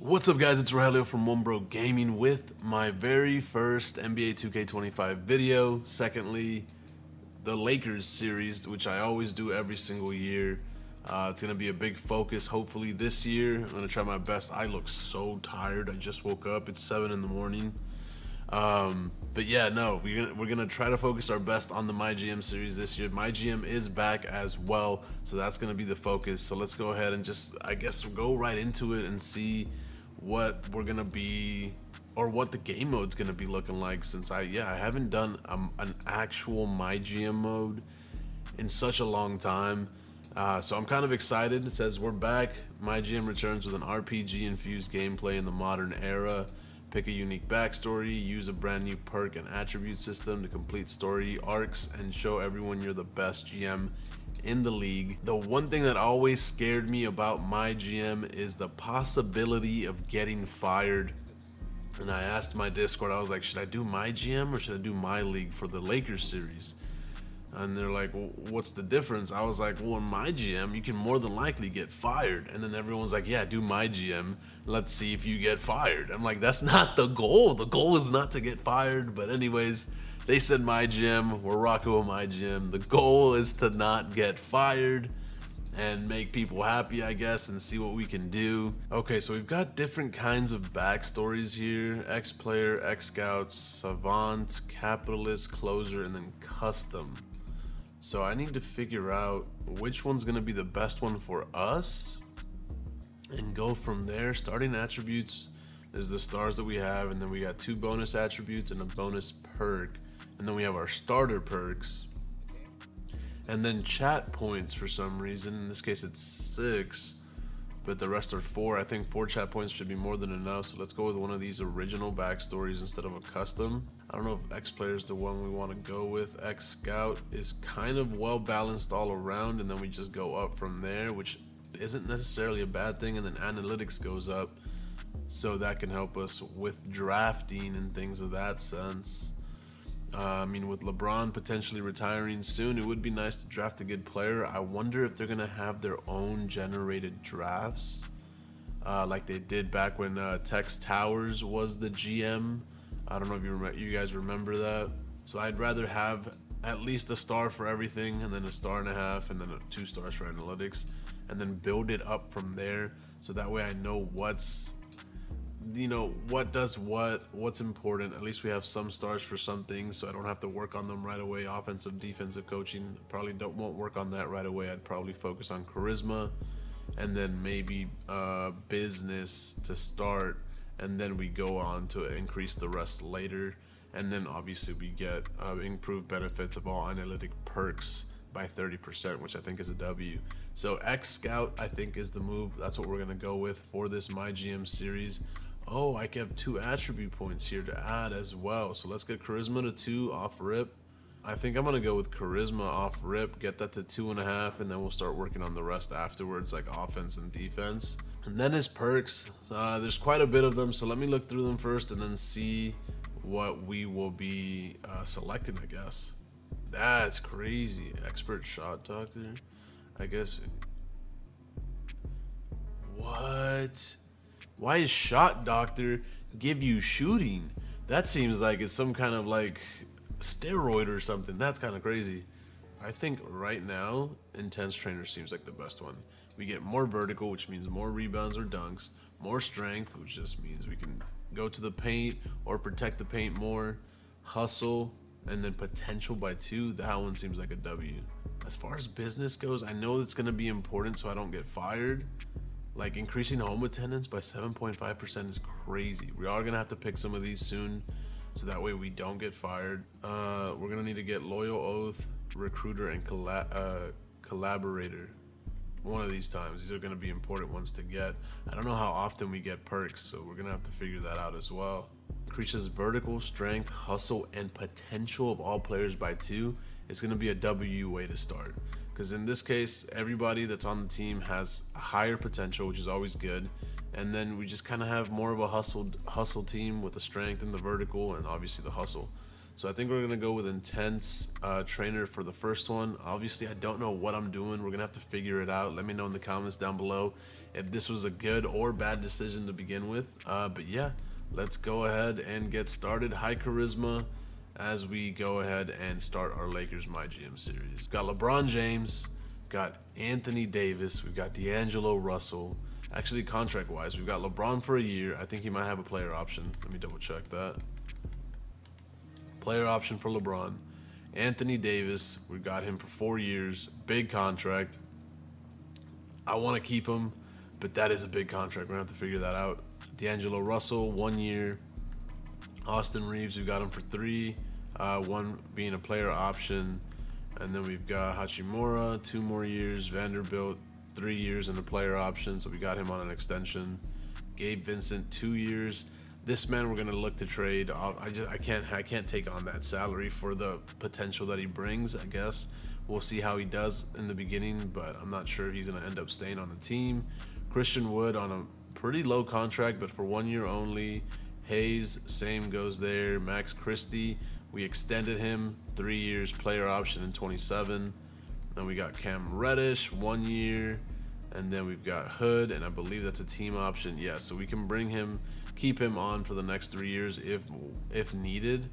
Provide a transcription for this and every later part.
What's up, guys? It's Rahelio from One Bro Gaming with my very first NBA 2K25 video. Secondly, the Lakers series, which I always do every single year. It's going to be a big focus, hopefully, this year. I'm going to try my best. I look so tired. I just woke up. It's 7 in the morning. But yeah, no, we're gonna try to focus our best on the MyGM series this year. MyGM is back as well, so that's gonna be the focus. So let's go ahead and just, I guess, go right into it and see what we're gonna be, or what the game mode's gonna be looking like. Since I haven't done an actual MyGM mode in such a long time. So I'm kind of excited. It says we're back. MyGM returns with an RPG infused gameplay in the modern era. Pick a unique backstory, use a brand new perk and attribute system to complete story arcs, and show everyone you're the best GM in the league. The one thing that always scared me about MyGM is the possibility of getting fired. And I asked my Discord, I was like, should I do MyGM or should I do My League for the Lakers series? And they're like, well, what's the difference? I was like, well, in MyGM, you can more than likely get fired. And then everyone's like, yeah, do MyGM. Let's see if you get fired. I'm like, that's not the goal. The goal is not to get fired. But anyways, they said MyGM. We're rocking with MyGM. The goal is to not get fired and make people happy, I guess, and see what we can do. Okay, so we've got different kinds of backstories here. Ex-player, ex-scouts, savant, capitalist, closer, and then custom. So I need to figure out which one's gonna be the best one for us and go from there. Starting attributes is the stars that we have, and then we got 2 bonus attributes and a bonus perk. And then we have our starter perks. And then chat points for some reason. In this case it's 6, but the rest are 4. I think 4 chat points should be more than enough. So let's go with one of these original backstories instead of a custom. I don't know if X player is the one we want to go with. X scout is kind of well balanced all around, and then we just go up from there, which isn't necessarily a bad thing. And then analytics goes up, so that can help us with drafting and things of that sense. I mean, with LeBron potentially retiring soon, it would be nice to draft a good player. I wonder if they're gonna have their own generated drafts, like they did back when Tex Towers was the GM. I don't know if you guys remember that. So I'd rather have at least a star for everything, and then a star and a half, and then 2 stars for analytics, and then build it up from there. So that way I know what does what's important. At least we have some stars for some things, so I don't have to work on them right away. Offensive, defensive coaching, probably won't work on that right away. I'd probably focus on charisma, and then maybe business to start, and then we go on to increase the rest later. And then obviously we get improved benefits of all analytic perks by 30%, which I think is a W. So X Scout, I think, is the move. That's what we're gonna go with for this MyGM series. Oh, I have 2 attribute points here to add as well. So let's get charisma to 2 off rip. I think I'm gonna go with charisma off rip, get that to 2.5, and then we'll start working on the rest afterwards, like offense and defense. And then his perks, there's quite a bit of them, so let me look through them first and then see what we will be selecting, I guess. That's crazy. Expert shot doctor, I guess. What? Why is shot doctor give you shooting? That seems like it's some kind of like steroid or something. That's kind of crazy. I think right now intense trainer seems like the best one. We get more vertical, which means more rebounds or dunks, more strength, which just means we can go to the paint or protect the paint more, hustle, and then potential by 2. That one seems like a W. As far as business goes, I know it's going to be important so I don't get fired. Like, increasing home attendance by 7.5% is crazy. We are going to have to pick some of these soon, so that way we don't get fired. We're going to need to get loyal oath, recruiter, and collaborator. One of these times. These are going to be important ones to get. I don't know how often we get perks, so we're going to have to figure that out as well. Increases vertical, strength, hustle, and potential of all players by 2. It's going to be a W way to start. Because in this case, everybody that's on the team has a higher potential, which is always good. And then we just kind of have more of a hustle team with the strength and the vertical and obviously the hustle. So I think we're going to go with intense trainer for the first one. Obviously, I don't know what I'm doing. We're going to have to figure it out. Let me know in the comments down below if this was a good or bad decision to begin with. But yeah, let's go ahead and get started. High charisma as we go ahead and start our Lakers MyGM series. Got LeBron James, got Anthony Davis, we've got D'Angelo Russell. Actually, contract-wise, we've got LeBron for a year. I think he might have a player option. Let me double check that. Player option for LeBron. Anthony Davis, we got him for 4 years. Big contract. I want to keep him, but that is a big contract. We're going to have to figure that out. D'Angelo Russell, 1 year. Austin Reeves, we got him for 3. 1 being a player option. And then we've got Hachimura, 2 more years. Vanderbilt, 3 years and a player option, so we got him on an extension. Gabe Vincent, 2 years. This man we're gonna look to trade. I can't take on that salary for the potential that he brings. I guess we'll see how he does in the beginning, but I'm not sure if he's gonna end up staying on the team. Christian Wood on a pretty low contract, but for 1 year only. Hayes, same goes there. Max Christie, we extended him, 3 years, player option in 27. Then we got Cam Reddish, 1 year, and then we've got Hood, and I believe that's a team option. Yeah, so we can bring him, keep him on for the next 3 years if needed.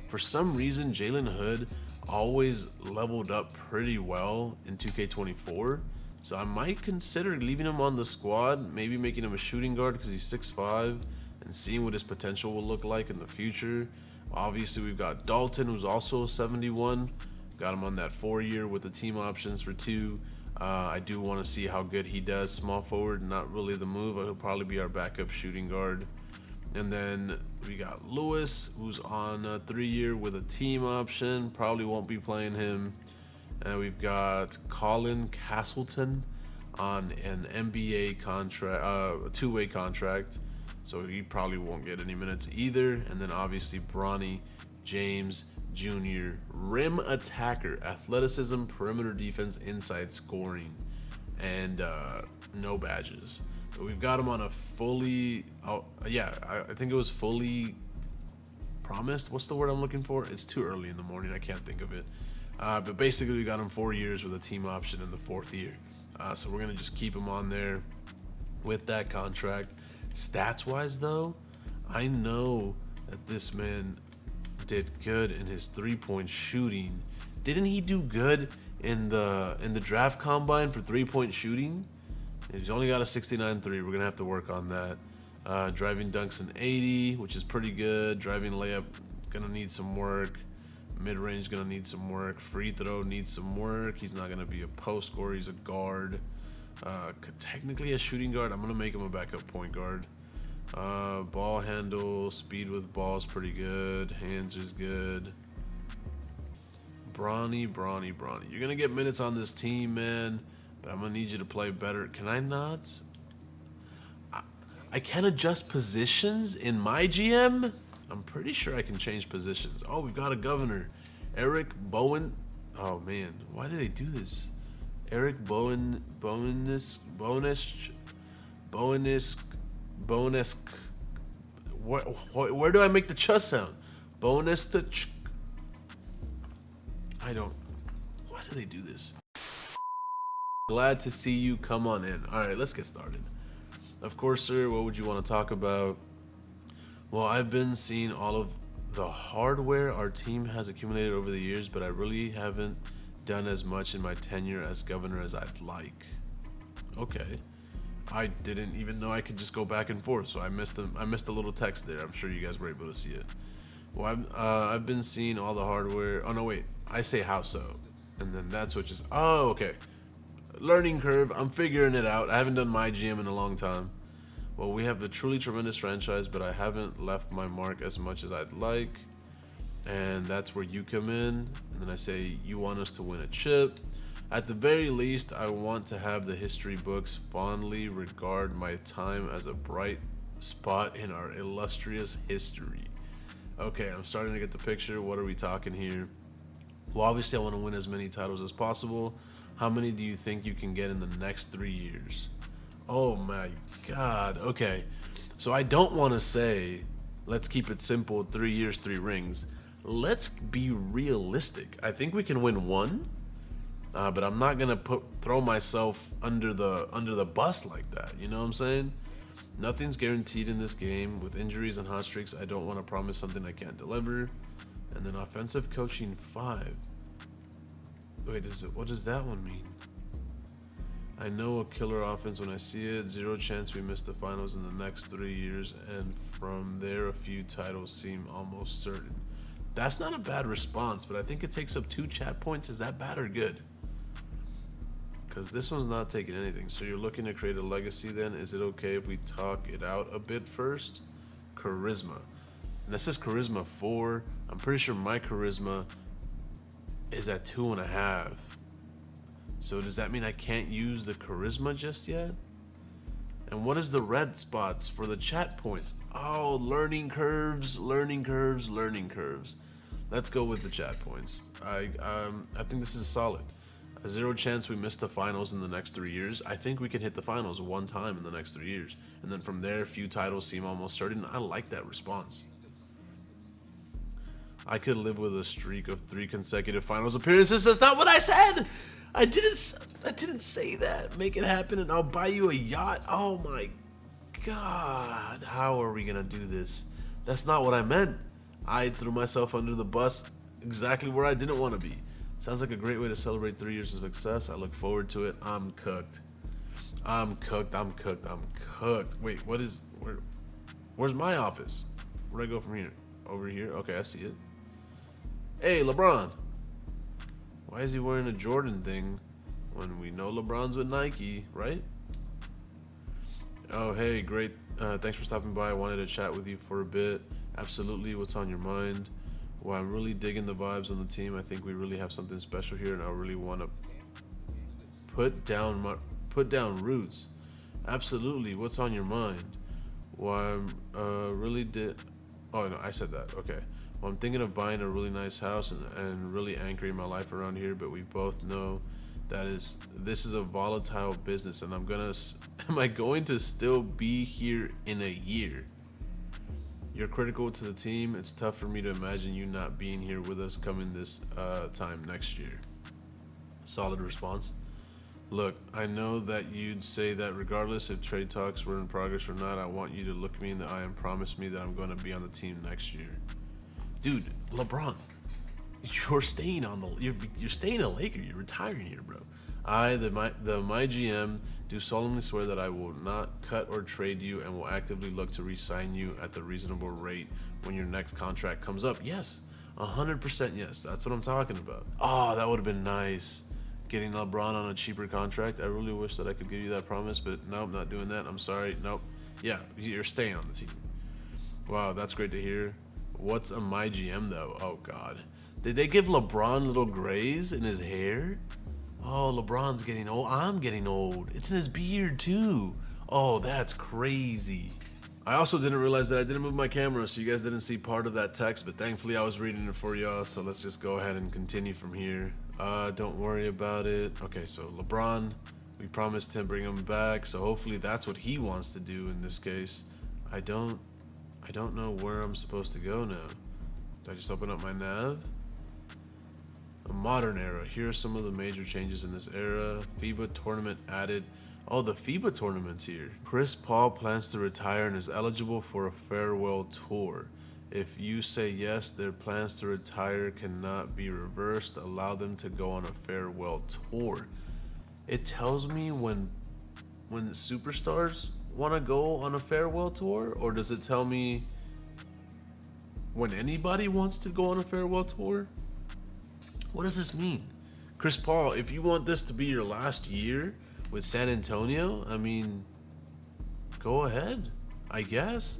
For some reason, Jalen Hood always leveled up pretty well in 2K24, so I might consider leaving him on the squad, maybe making him a shooting guard because he's 6'5", and seeing what his potential will look like in the future. Obviously, we've got Dalton, who's also a 71. Got him on that 4 year with the team options for 2. I do want to see how good he does. Small forward, not really the move. He'll probably be our backup shooting guard. And then we got Lewis, who's on a 3 year with a team option. Probably won't be playing him. And we've got Colin Castleton on an NBA contract, a 2-way contract. So he probably won't get any minutes either. And then obviously Bronny James Jr., rim attacker, athleticism, perimeter defense, inside scoring, and no badges. But we've got him on a fully, I think it was fully promised. What's the word I'm looking for? It's too early in the morning. I can't think of it. But basically, we got him 4 years with a team option in the 4th year. So we're going to just keep him on there with that contract. Stats-wise, though, I know that this man did good in his 3-point shooting. Didn't he do good in the draft combine for 3-point shooting? He's only got a 69.3. We're gonna have to work on that. Driving dunks an 80, which is pretty good. Driving layup gonna need some work. Mid-range gonna need some work. Free throw needs some work. He's not gonna be a post scorer. He's a guard. Technically a shooting guard. I'm gonna make him a backup point guard. Ball handle, speed with balls pretty good. Hands is good. Bronny. You're gonna get minutes on this team, man, but I'm gonna need you to play better. Can I not? I can adjust positions in MyGM. I'm pretty sure I can change positions. Oh, we've got a governor. Eric Bowen. Oh man, why do they do this? Eric Bowenis. Where do I make the ch sound? Bonus to ch. I don't. Why do they do this? Glad to see you. Come on in. All right, let's get started. Of course, sir. What would you want to talk about? Well, I've been seeing all of the hardware our team has accumulated over the years, but I really haven't done as much in my tenure as governor as I'd like. Okay. I didn't even know I could just go back and forth, so I missed a little text there. I'm sure you guys were able to see it. Well, I've been seeing all the hardware. Oh no, wait. I say how so, and then that switches. Oh, okay. Learning curve. I'm figuring it out. I haven't done MyGM in a long time. Well, we have a truly tremendous franchise, but I haven't left my mark as much as I'd like, and that's where you come in. And then I say you want us to win a chip. At the very least, I want to have the history books fondly regard my time as a bright spot in our illustrious history. Okay, I'm starting to get the picture. What are we talking here? Well, obviously, I want to win as many titles as possible. How many do you think you can get in the next 3 years? Oh my God. Okay, so I don't want to say, let's keep it simple, 3 years, 3 rings. Let's be realistic. I think we can win 1. But I'm not gonna throw myself under the bus like that. You know what I'm saying? Nothing's guaranteed in this game. With injuries and hot streaks, I don't want to promise something I can't deliver. And then offensive coaching 5. Wait, what does that one mean? I know a killer offense when I see it. 0 chance we miss the finals in the next 3 years, and from there a few titles seem almost certain. That's not a bad response, but I think it takes up 2 chat points. Is that bad or good? Because this one's not taking anything. So you're looking to create a legacy then? Is it okay if we talk it out a bit first? Charisma. And this is charisma 4. I'm pretty sure my charisma is at 2.5. So does that mean I can't use the charisma just yet? And what is the red spots for the chat points? Oh, learning curves, learning curves, learning curves. Let's go with the chat points. I think this is solid. A 0 chance we miss the finals in the next 3 years. I think we can hit the finals 1 time in the next 3 years. And then from there, few titles seem almost certain. I like that response. I could live with a streak of 3 consecutive finals appearances. That's not what I said. I didn't say that. Make it happen and I'll buy you a yacht. Oh my God. How are we gonna do this? That's not what I meant. I threw myself under the bus exactly where I didn't want to be. Sounds like a great way to celebrate 3 years of success. I look forward to it. I'm cooked. I'm cooked. I'm cooked. I'm cooked. Wait, where's my office? Where'd I go from here? Over here? Okay, I see it. Hey, LeBron. Why is he wearing a Jordan thing when we know LeBron's with Nike, right? Oh, hey, great. Thanks for stopping by. I wanted to chat with you for a bit. Absolutely. What's on your mind? Well, I'm really digging the vibes on the team. I think we really have something special here, and I really want to put down roots. Absolutely. What's on your mind? Well, Oh no, I said that. Okay. Well, I'm thinking of buying a really nice house and really anchoring my life around here. But we both know this is a volatile business, and am I going to still be here in a year? You're critical to the team. It's tough for me to imagine you not being here with us coming this time next year. Solid response. Look, I know that you'd say that regardless if trade talks were in progress or not, I want you to look me in the eye and promise me that I'm going to be on the team next year. Dude, LeBron, you're staying you're staying a Laker. You're retiring here, bro. I, the MyGM, do solemnly swear that I will not cut or trade you and will actively look to re-sign you at the reasonable rate when your next contract comes up. Yes, 100% yes. That's what I'm talking about. Oh, that would have been nice. Getting LeBron on a cheaper contract. I really wish that I could give you that promise, but nope, not doing that. I'm sorry. Nope. Yeah, you're staying on the team. Wow, that's great to hear. What's a MyGM though? Oh God. Did they give LeBron little grays in his hair? Oh, LeBron's getting old. I'm getting old. It's in his beard too. Oh, that's crazy. I also didn't realize that I didn't move my camera, so you guys didn't see part of that text, but thankfully I was reading it for y'all, so let's just go ahead and continue from here. Don't worry about it. Okay, so LeBron, we promised him bring him back, so hopefully that's what he wants to do in this case. I don't know where I'm supposed to go now. Do I just open up my nav? A modern era. Here are some of the major changes in this era. FIBA tournament added. Oh, the FIBA tournament's here. Chris Paul plans to retire and is eligible for a farewell tour. If you say yes, their plans to retire cannot be reversed. Allow them to go on a farewell tour. It tells me when superstars want to go on a farewell tour, or does it tell me when anybody wants to go on a farewell tour? What does this mean? Chris Paul, if you want this to be your last year with San Antonio, I mean, go ahead, I guess.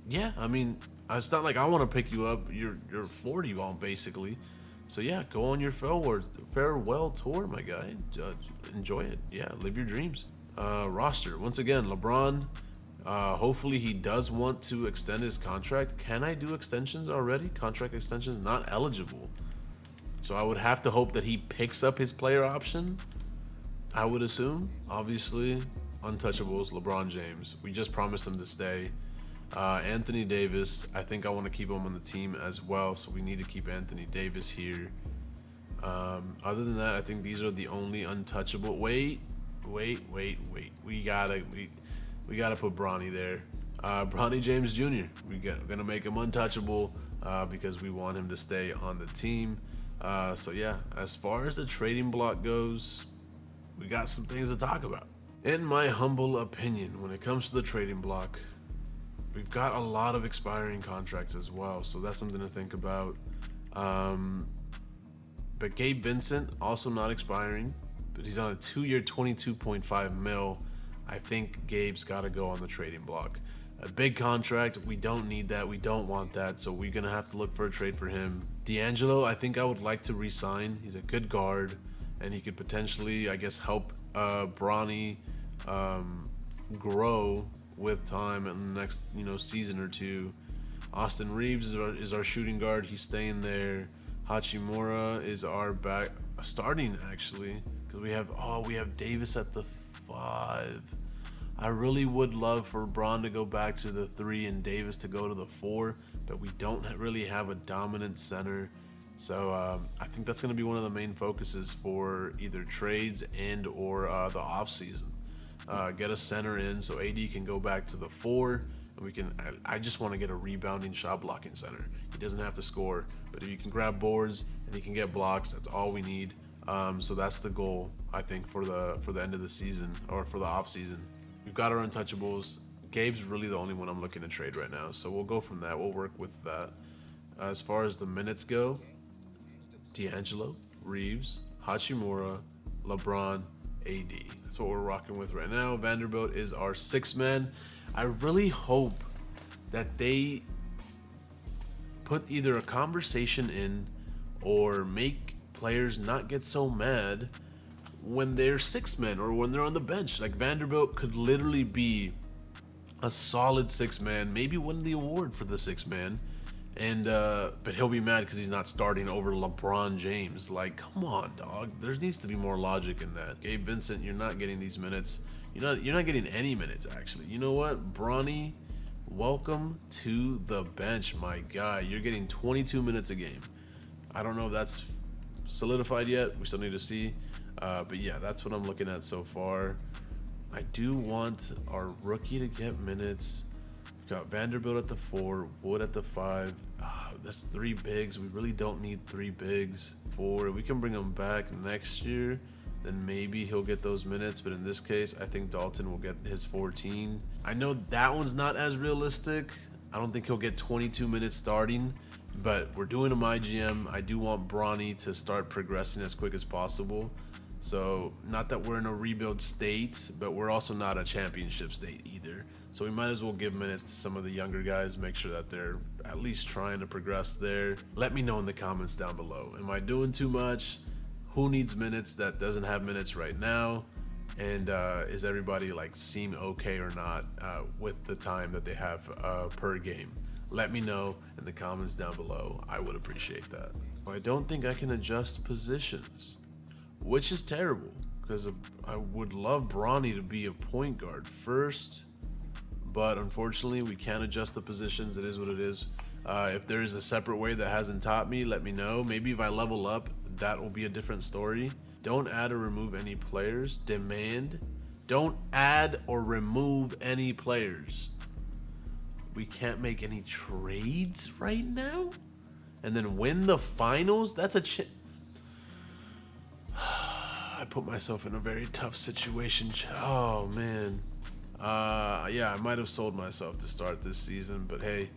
Yeah, I mean, it's not like I want to pick you up. You're 40 basically. So yeah, go on your farewell tour, my guy. Enjoy it. Yeah, live your dreams. Roster. Once again, LeBron. Hopefully he does want to extend his contract. Can I do extensions already? Contract extensions? Not eligible. So I would have to hope that he picks up his player option, I would assume. Obviously, untouchables, LeBron James. We just promised him to stay. Anthony Davis, I think I want to keep him on the team as well, so we need to keep Anthony Davis here. Other than that, I think these are the only untouchable. Wait. We gotta put Bronny there. Bronny James Jr. We're gonna make him untouchable because we want him to stay on the team. So yeah, as far as the trading block goes, we got some things to talk about. In my humble opinion, when it comes to the trading block, we've got a lot of expiring contracts as well, so that's something to think about. But Gabe Vincent, also not expiring, but he's on a 2-year, 22.5 mil. I think Gabe's got to go on the trading block. A big contract, we don't need that, we don't want that, so we're gonna have to look for a trade for him. D'Angelo, I think I would like to re-sign. He's a good guard, and he could potentially, I guess, help Bronny grow with time in the next, season or two. Austin Reeves is our shooting guard. He's staying there. Hachimura is our starting actually, because we have Davis at the 5. I really would love for Bron to go back to the 3 and Davis to go to the 4, but we don't really have a dominant center. So I think that's going to be one of the main focuses for either trades and or the off season. Get a center in so AD can go back to the 4, and we can. I just want to get a rebounding, shot blocking center. He doesn't have to score, but if you can grab boards and he can get blocks, that's all we need. So that's the goal, I think, for the end of the season or for the off season. We've got our untouchables. Gabe's really the only one I'm looking to trade right now, so we'll go from that. We'll work with that. As far as the minutes go, D'Angelo, Reeves, Hachimura, LeBron, AD. That's what we're rocking with right now. Vanderbilt is our 6th man. I really hope that they put either a conversation in or make players not get so mad when they're 6 men or when they're on the bench. Like Vanderbilt could literally be a solid 6 man, maybe win the award for the 6 man. And but he'll be mad because he's not starting over LeBron James. Like, come on, dog. There needs to be more logic in that. Gabe Vincent, you're not getting these minutes. You're not getting any minutes, actually. You know what? Bronny, welcome to the bench, my guy. You're getting 22 minutes a game. I don't know if that's solidified yet. We still need to see. But yeah, that's what I'm looking at so far. I do want our rookie to get minutes. We've got Vanderbilt at the 4, Wood at the 5. That's 3 bigs. We really don't need 3 bigs. 4, we can bring him back next year, then maybe he'll get those minutes. But in this case, I think Dalton will get his 14. I know that one's not as realistic. I don't think he'll get 22 minutes starting, but we're doing a MyGM. I do want Bronny to start progressing as quick as possible. So not that we're in a rebuild state, but we're also not a championship state either. So we might as well give minutes to some of the younger guys, make sure that they're at least trying to progress there. Let me know in the comments down below. Am I doing too much? Who needs minutes that doesn't have minutes right now? And is everybody like seem okay or not with the time that they have per game? Let me know in the comments down below. I would appreciate that. I don't think I can adjust positions, which is terrible because I would love Bronny to be a point guard first, but unfortunately we can't adjust the positions. It is what it is. If there is a separate way that hasn't taught me, let me know. Maybe if I level up, that will be a different story. Don't add or remove any players. Demand. Don't add or remove any players. We can't make any trades right now? And then win the finals? That's a I put myself in a very tough situation. Oh, man. Yeah, I might have sold myself to start this season, but hey,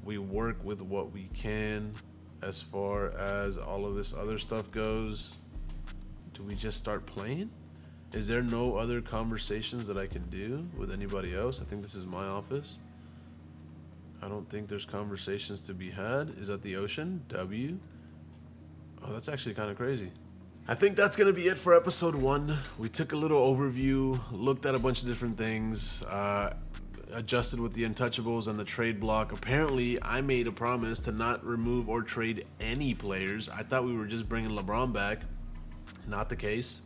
we work with what we can. As far as all of this other stuff goes, do we just start playing? Is there no other conversations that I can do with anybody else? I think this is my office. I don't think there's conversations to be had. Is that the ocean? W. Oh, that's actually kind of crazy. I think that's going to be it for episode 1. We took a little overview, looked at a bunch of different things, adjusted with the untouchables and the trade block. Apparently, I made a promise to not remove or trade any players. I thought we were just bringing LeBron back. Not the case.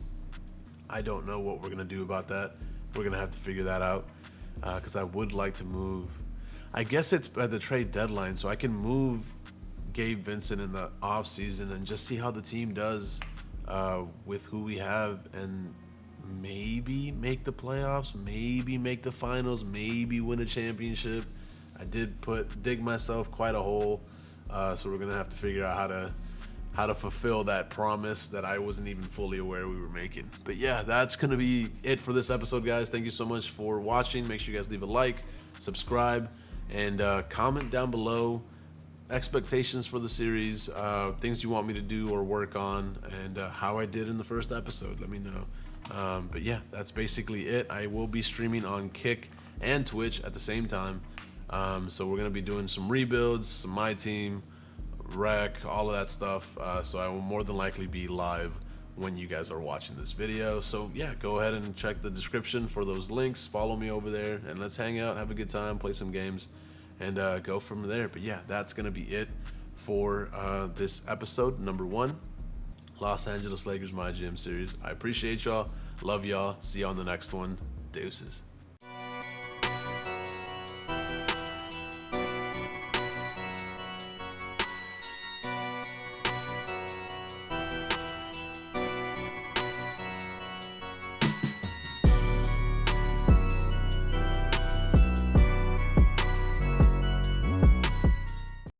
I don't know what we're going to do about that. We're going to have to figure that out because I would like to move. I guess it's at the trade deadline, so I can move Gabe Vincent in the offseason and just see how the team does with who we have, and maybe make the playoffs, maybe make the finals, maybe win a championship. I did dig myself quite a hole, so we're gonna have to figure out how to fulfill that promise that I wasn't even fully aware we were making. But yeah, that's gonna be it for this episode, guys. Thank you so much for watching. Make sure you guys leave a like, subscribe, and comment down below expectations for the series, things you want me to do or work on, and how I did in the first episode. Let me know. But yeah, that's basically it. I will be streaming on Kick and Twitch at the same time, so we're gonna be doing some rebuilds, some My Team, rec, all of that stuff, so I will more than likely be live when you guys are watching this video. So yeah, go ahead and check the description for those links, follow me over there, and let's hang out, have a good time, play some games, and go from there. But yeah, that's gonna be it for this episode number 1, Los Angeles Lakers MyGM series. I appreciate y'all, love y'all, see you on the next one. Deuces.